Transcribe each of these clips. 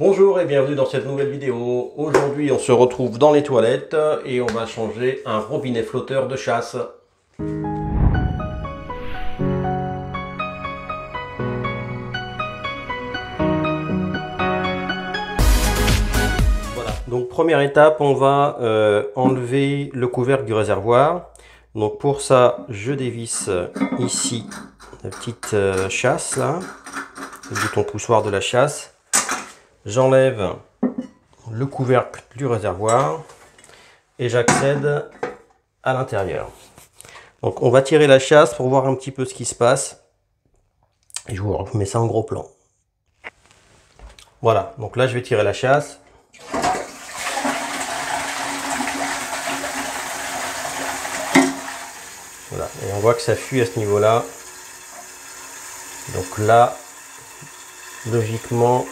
Bonjour et bienvenue dans cette nouvelle vidéo. Aujourd'hui on se retrouve dans les toilettes et on va changer un robinet flotteur de chasse. Voilà, donc première étape, on va enlever le couvercle du réservoir. Donc pour ça je dévisse ici la petite chasse là, le bouton poussoir de la chasse. J'enlève le couvercle du réservoir et j'accède à l'intérieur. Donc on va tirer la chasse pour voir un petit peu ce qui se passe. Et je vous remets ça en gros plan. Voilà, donc là je vais tirer la chasse. Voilà, et on voit que ça fuit à ce niveau-là. Donc là, logiquement,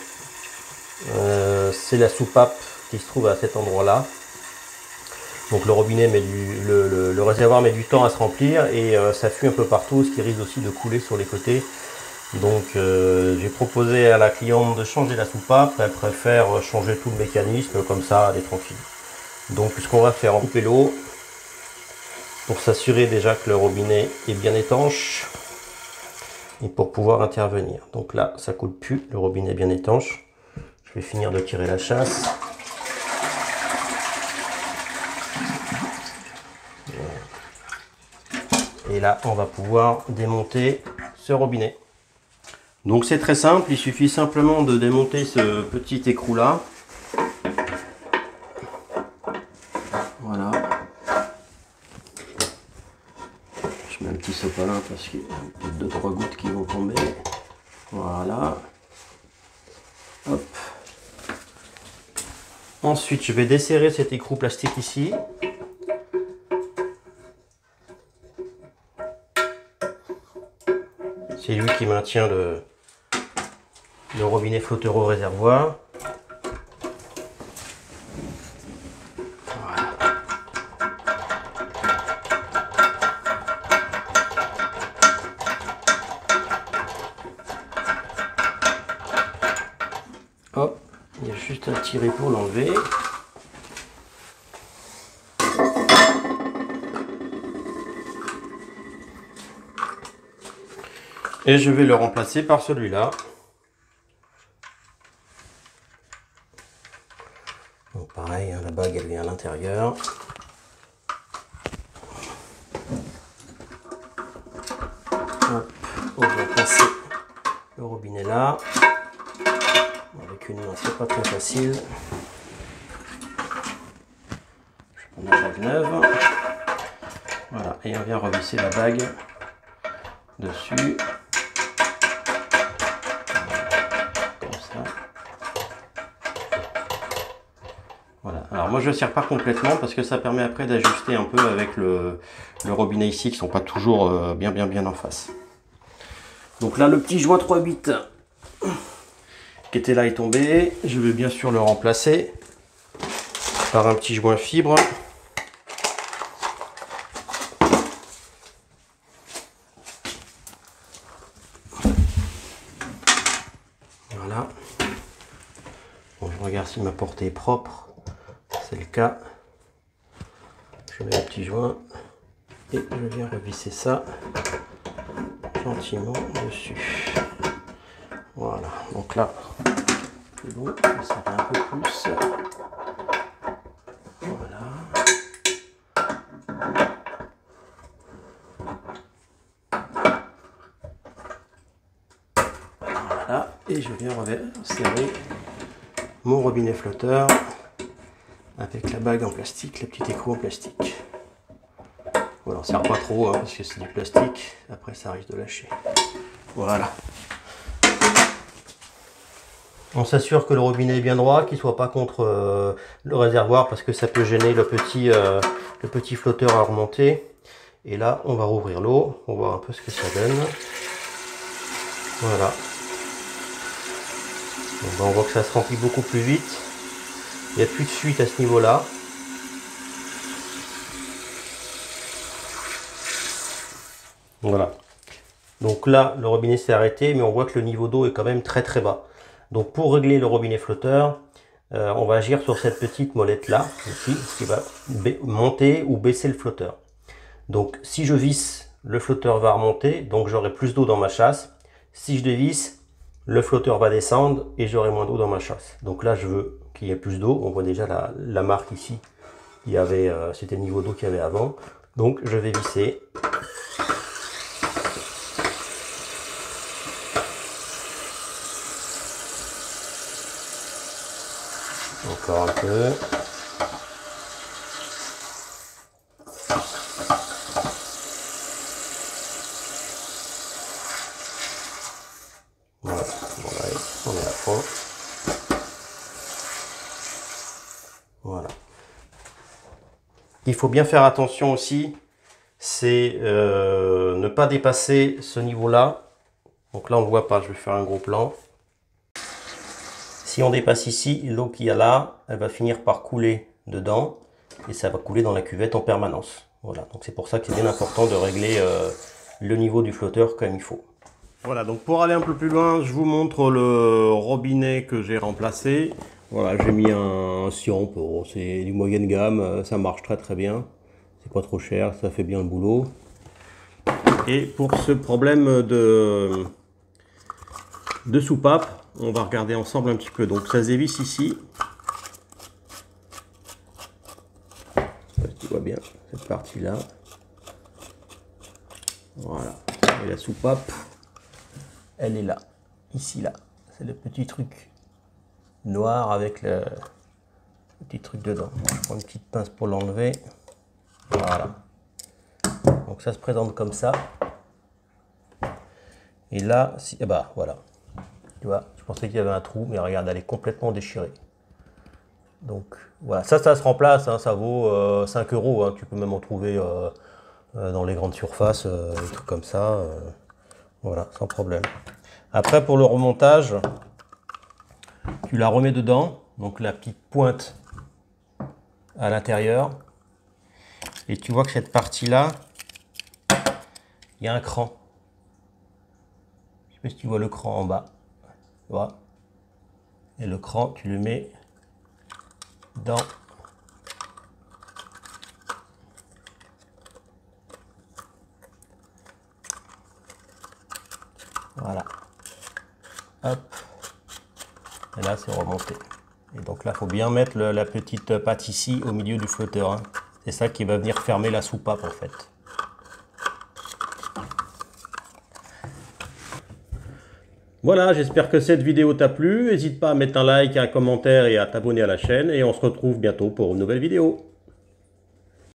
c'est la soupape qui se trouve à cet endroit-là. Donc le robinet met le réservoir met du temps à se remplir et ça fuit un peu partout, ce qui risque aussi de couler sur les côtés. Donc j'ai proposé à la cliente de changer la soupape. Elle préfère changer tout le mécanisme, comme ça elle est tranquille. Donc ce qu'on va faire, on va couper l'eau pour s'assurer déjà que le robinet est bien étanche et pour pouvoir intervenir. Donc là ça coule plus, le robinet est bien étanche. Je vais finir de tirer la chasse. Et là on va pouvoir démonter ce robinet. Donc c'est très simple, il suffit simplement de démonter ce petit écrou là. Voilà. Je mets un petit sopalin parce qu'il y a peut-être 2-3 gouttes qui vont tomber. Voilà. Hop. Ensuite je vais desserrer cet écrou plastique ici. C'est lui qui maintient le robinet flotteur au réservoir. Voilà. Hop, il y a juste à tirer pour l'enlever. Et je vais le remplacer par celui-là. Donc pareil, hein, la bague elle vient à l'intérieur. On va passer le robinet là. Avec une main c'est pas très facile. Je prends la bague neuve. Voilà, et on vient revisser la bague dessus. Voilà. Alors moi je ne serre pas complètement parce que ça permet après d'ajuster un peu avec le robinet ici qui ne sont pas toujours bien en face. Donc là le petit joint 3/8 qui était là est tombé. Je vais bien sûr le remplacer par un petit joint fibre. Voilà. Bon, je regarde si ma portée est propre. C'est le cas. Je mets un petit joint et je viens revisser ça gentiment dessus. Voilà, donc là c'est bon, ça va un peu plus. Voilà. Voilà, et je viens serrer mon robinet flotteur avec la bague en plastique, le petit écrou en plastique. Voilà, on ne serre pas trop hein, parce que c'est du plastique, après ça risque de lâcher. Voilà. On s'assure que le robinet est bien droit, qu'il ne soit pas contre le réservoir parce que ça peut gêner le petit flotteur à remonter. Et là, on va rouvrir l'eau, on va voir un peu ce que ça donne. Voilà. Donc, on voit que ça se remplit beaucoup plus vite. Il n'y a plus de fuite à ce niveau-là. Voilà. Donc là, le robinet s'est arrêté, mais on voit que le niveau d'eau est quand même très bas. Donc pour régler le robinet flotteur, on va agir sur cette petite molette là, ici, qui va monter ou baisser le flotteur. Donc si je visse, le flotteur va remonter, donc j'aurai plus d'eau dans ma chasse. Si je dévisse, le flotteur va descendre et j'aurai moins d'eau dans ma chasse. Donc là je veux qu'il y ait plus d'eau. On voit déjà la marque ici. Il y avait, c'était le niveau d'eau qu'il y avait avant. Donc je vais visser. Encore un peu. Voilà, bon, allez, on est à fond. Voilà. Il faut bien faire attention aussi, c'est ne pas dépasser ce niveau-là. Donc là on ne voit pas, je vais faire un gros plan. Si on dépasse ici, l'eau qu'il y a là, elle va finir par couler dedans et ça va couler dans la cuvette en permanence. Voilà, donc c'est pour ça que c'est bien important de régler le niveau du flotteur comme il faut. Voilà, donc pour aller un peu plus loin, je vous montre le robinet que j'ai remplacé. Voilà, j'ai mis un Siamp, c'est du moyenne gamme, ça marche très bien. C'est pas trop cher, ça fait bien le boulot. Et pour ce problème de soupape, on va regarder ensemble un petit peu. Donc ça se dévisse ici. Je sais pas si tu vois bien cette partie-là. Voilà. Et la soupape, elle est là. Ici, là. C'est le petit truc noir avec le petit truc dedans. Je prends une petite pince pour l'enlever. Voilà. Donc ça se présente comme ça. Et là, si, eh ben, voilà. Tu vois, je pensais qu'il y avait un trou, mais regarde, elle est complètement déchirée. Donc voilà, ça se remplace, hein, ça vaut 5 €. Hein, tu peux même en trouver dans les grandes surfaces, des trucs comme ça. Voilà, sans problème. Après, pour le remontage, tu la remets dedans, donc la petite pointe à l'intérieur. Et tu vois que cette partie-là, il y a un cran. Je sais pas si tu vois le cran en bas. Tu vois. Et le cran, tu le mets dans voilà. Hop. Et là, c'est remonté. Et donc là, il faut bien mettre la petite patte ici au milieu du flotteur. Hein. C'est ça qui va venir fermer la soupape en fait. Voilà, j'espère que cette vidéo t'a plu. N'hésite pas à mettre un like, un commentaire et à t'abonner à la chaîne. Et on se retrouve bientôt pour une nouvelle vidéo.